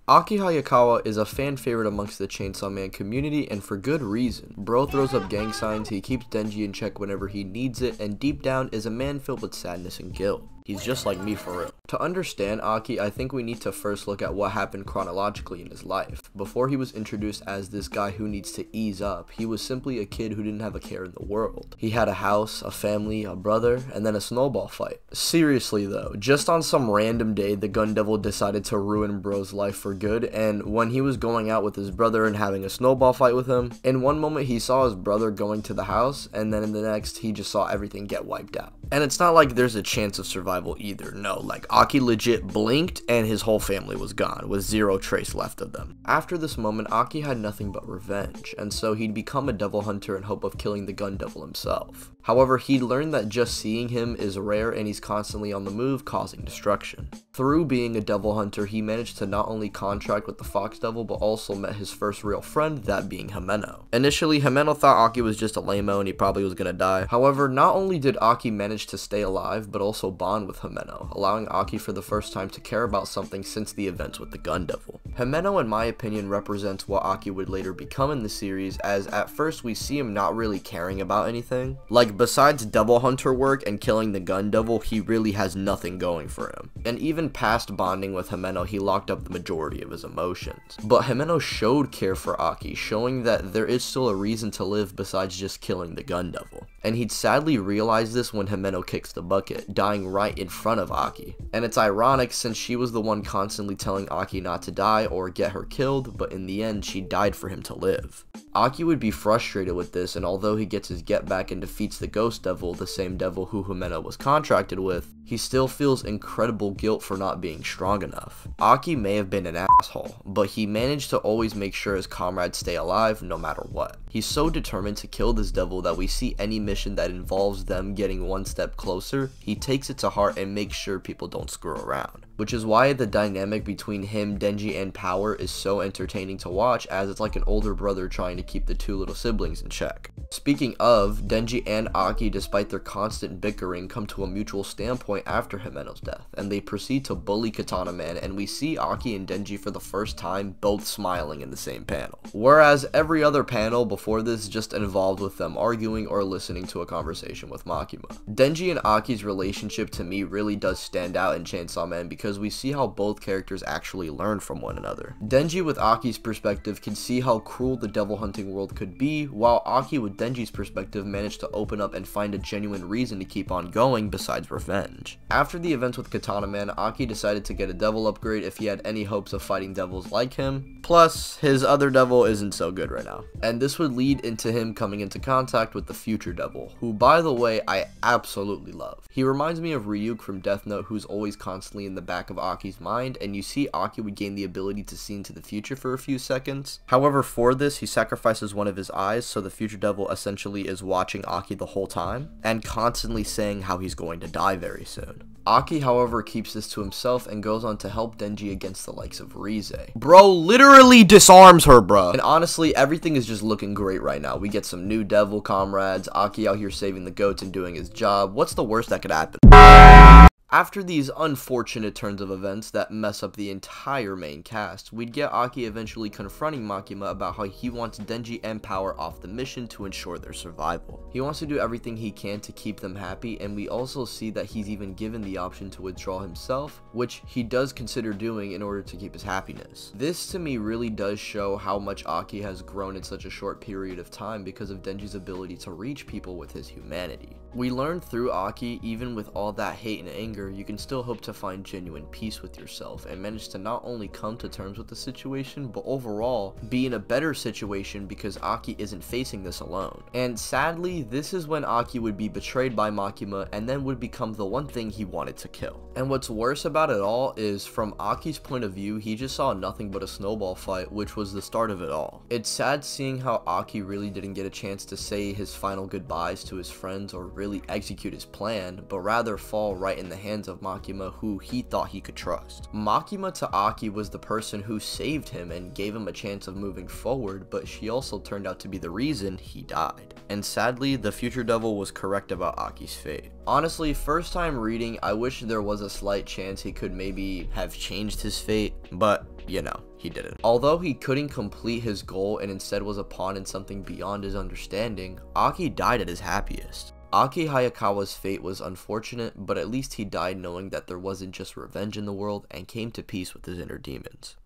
Aki Hayakawa is a fan favorite amongst the Chainsaw Man community, and for good reason. Bro throws up gang signs, he keeps Denji in check whenever he needs it, and deep down is a man filled with sadness and guilt. He's just like me for real. To understand Aki, I think we need to first look at what happened chronologically in his life. Before he was introduced as this guy who needs to ease up, he was simply a kid who didn't have a care in the world. He had a house, a family, a brother, and then a snowball fight. Seriously though, just on some random day, the Gun Devil decided to ruin Bro's life for good, and when he was going out with his brother and having a snowball fight with him, in one moment he saw his brother going to the house, and then in the next he just saw everything get wiped out. And it's not like there's a chance of survival either, no, like Aki legit blinked and his whole family was gone, with zero trace left of them. After this moment, Aki had nothing but revenge, and so he'd become a devil hunter in hope of killing the Gun Devil himself. However, he'd learned that just seeing him is rare and he's constantly on the move, causing destruction. Through being a devil hunter, he managed to not only contract with the Fox Devil, but also met his first real friend, that being Himeno. Initially, Himeno thought Aki was just a lame-o and he probably was gonna die. However, not only did Aki manage to stay alive, but also bond with Himeno, allowing Aki for the first time to care about something since the events with the Gun Devil. Himeno, in my opinion, represents what Aki would later become in the series, as at first we see him not really caring about anything. Like, besides devil hunter work and killing the Gun Devil, he really has nothing going for him. And even past bonding with Himeno, he locked up the majority of his emotions. But Himeno showed care for Aki, showing that there is still a reason to live besides just killing the Gun Devil. And he'd sadly realize this when Himeno kicks the bucket, dying right in front of Aki. And it's ironic since she was the one constantly telling Aki not to die or get her killed, but in the end she died for him to live. Aki would be frustrated with this, and although he gets his get back and defeats the Ghost Devil, the same devil who Himeno was contracted with, he still feels incredible guilt for not being strong enough. Aki may have been an asshole, but he managed to always make sure his comrades stay alive no matter what. He's so determined to kill this devil that we see any mission that involves them getting one step closer, he takes it to heart and makes sure people don't screw around. Which is why the dynamic between him, Denji, and Power is so entertaining to watch, as it's like an older brother trying to keep the two little siblings in check. Speaking of, Denji and Aki, despite their constant bickering, come to a mutual standpoint after Himeno's death, and they proceed to bully Katana Man, and we see Aki and Denji for the first time both smiling in the same panel. Whereas every other panel before this just involved with them arguing or listening to a conversation with Makima. Denji and Aki's relationship to me really does stand out in Chainsaw Man because we see how both characters actually learn from one another. Denji with Aki's perspective can see how cruel the devil hunting world could be, while Aki with Denji's perspective managed to open up and find a genuine reason to keep on going besides revenge. After the events with Katana Man, Aki decided to get a devil upgrade if he had any hopes of fighting devils like him, plus his other devil isn't so good right now. And this would lead into him coming into contact with the future devil, who by the way I absolutely love. He reminds me of Ryuk from Death Note, who's always constantly in the back of Aki's mind, and you see Aki would gain the ability to see into the future for a few seconds. However, for this, he sacrifices one of his eyes, so the future devil essentially is watching Aki the whole time, and constantly saying how he's going to die very soon. Aki, however, keeps this to himself and goes on to help Denji against the likes of Rize. Bro literally disarms her, bruh. And honestly, everything is just looking great right now. We get some new devil comrades, Aki out here saving the goats and doing his job. What's the worst that could happen? After these unfortunate turns of events that mess up the entire main cast, we'd get Aki eventually confronting Makima about how he wants Denji and Power off the mission to ensure their survival. He wants to do everything he can to keep them happy, and we also see that he's even given the option to withdraw himself, which he does consider doing in order to keep his happiness. This to me really does show how much Aki has grown in such a short period of time because of Denji's ability to reach people with his humanity. We learned through Aki, even with all that hate and anger, you can still hope to find genuine peace with yourself and manage to not only come to terms with the situation, but overall be in a better situation because Aki isn't facing this alone. And sadly, this is when Aki would be betrayed by Makima and then would become the one thing he wanted to kill. And what's worse about it all is, from Aki's point of view, he just saw nothing but a snowball fight, which was the start of it all. It's sad seeing how Aki really didn't get a chance to say his final goodbyes to his friends or really execute his plan, but rather fall right in the hands of Makima, who he thought he could trust. Makima to Aki was the person who saved him and gave him a chance of moving forward, but she also turned out to be the reason he died. And sadly, the future devil was correct about Aki's fate. Honestly, first time reading, I wish there was a slight chance he could maybe have changed his fate, but you know, he didn't. Although he couldn't complete his goal and instead was a pawn in something beyond his understanding, Aki died at his happiest. Aki Hayakawa's fate was unfortunate, but at least he died knowing that there wasn't just revenge in the world and came to peace with his inner demons.